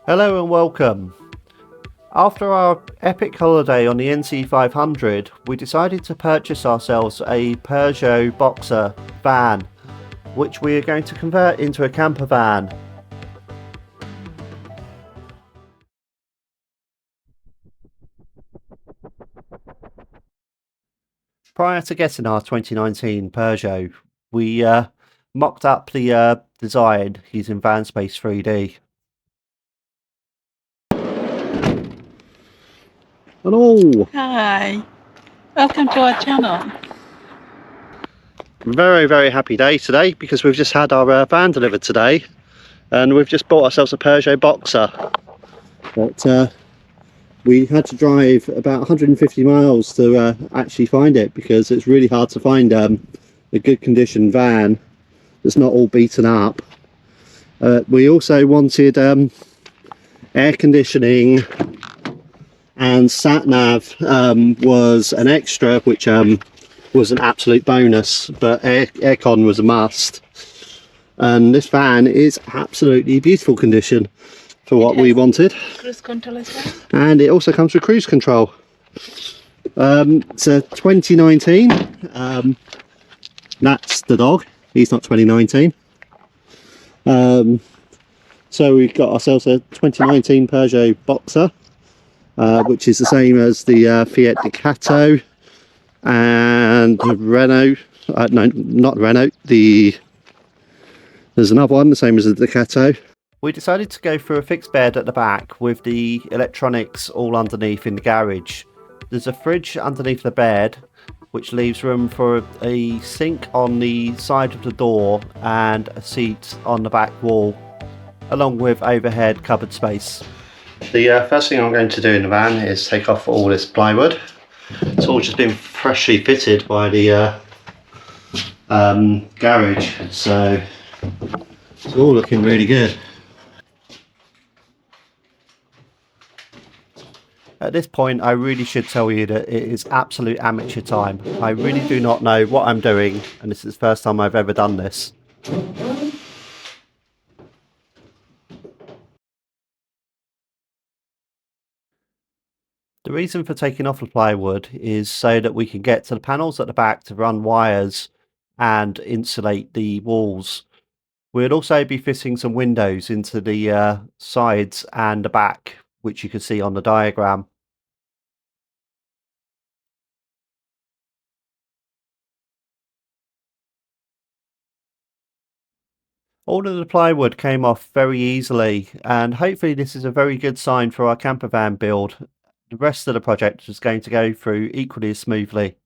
Hello and welcome. After our epic holiday on the NC500, we decided to purchase ourselves a Peugeot Boxer van, which we are going to convert into a camper van. Prior to getting our 2019 Peugeot, we mocked up the design using Vanspace 3D. Hello! Hi, welcome to our channel. Very happy day today because we've just had our van delivered today and we've just bought ourselves a Peugeot Boxer. But we had to drive about 150 miles to actually find it because it's really hard to find a good condition van that's not all beaten up. We also wanted air conditioning, and sat nav was an extra, which was an absolute bonus, but aircon was a must. And this van is absolutely beautiful condition for what we wanted. Cruise control as well. And it also comes with cruise control. It's a 2019. That's the dog. He's not 2019. So we've got ourselves a 2019 Peugeot Boxer, which is the same as the Fiat Ducato and the Renault. No, not Renault. There's another one, the same as the Ducato. We decided to go for a fixed bed at the back with the electronics all underneath in the garage. There's a fridge underneath the bed, which leaves room for a sink on the side of the door and a seat on the back wall, along with overhead cupboard space. The first thing I'm going to do in the van is take off all this plywood. It's all just been freshly fitted by the garage, so it's all looking really good. At this point, I really should tell you that it is absolute amateur time. I really do not know what I'm doing, and this is the first time I've ever done this. The reason for taking off the plywood is so that we can get to the panels at the back to run wires and insulate the walls. We'll also be fitting some windows into the sides and the back, which you can see on the diagram. All of the plywood came off very easily, and hopefully this is a very good sign for our camper van build. The rest of the project is going to go through equally as smoothly.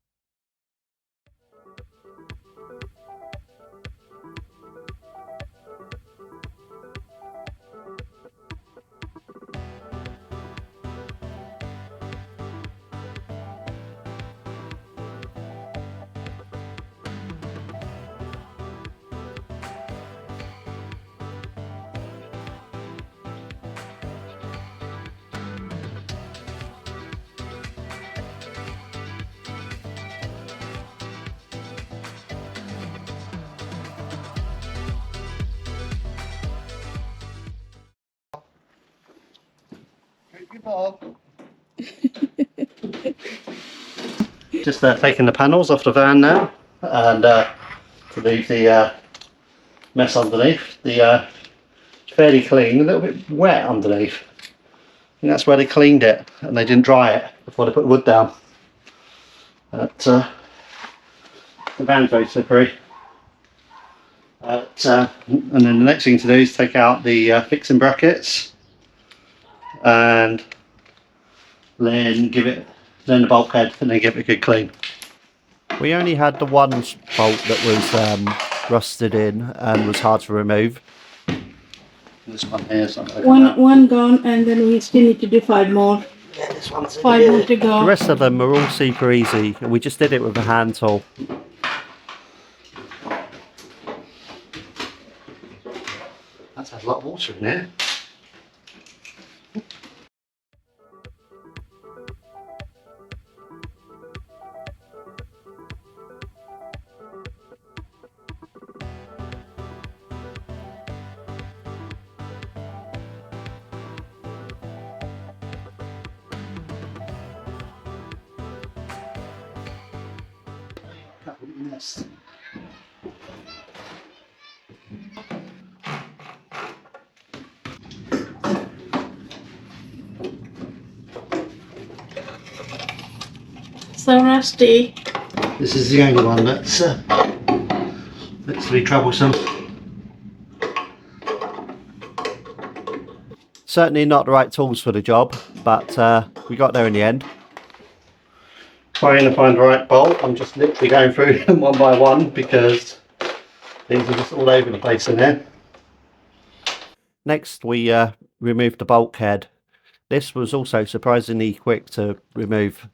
Just taking the panels off the van now, and to leave the mess underneath. The fairly clean, a little bit wet underneath. And that's where they cleaned it, and they didn't dry it before they put the wood down. But the van's very slippery. And then the next thing to do is take out the fixing brackets, and then the bulkhead, and then give it a good clean. We only had the one bolt that was rusted in and was hard to remove. This one here is not like one gone, and then we still need to do 5 more. Yeah, this one's 5 more to go. The rest of them are all super easy, and we just did it with a hand tool. That's had a lot of water in there. Yes. So rusty. This is the only one that's looks to be troublesome. Certainly not the right tools for the job, but we got there in the end. Trying to find the right bolt. I'm just literally going through them one by one because these are just all over the place in here. Next we removed the bulkhead. This was also surprisingly quick to remove.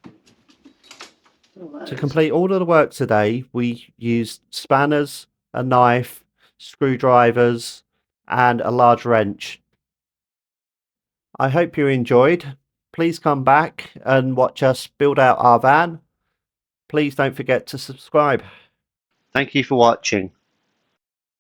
To complete all of the work today, we used spanners, a knife, screwdrivers, and a large wrench. I hope you enjoyed. Please come back and watch us build out our van. Please don't forget to subscribe. Thank you for watching.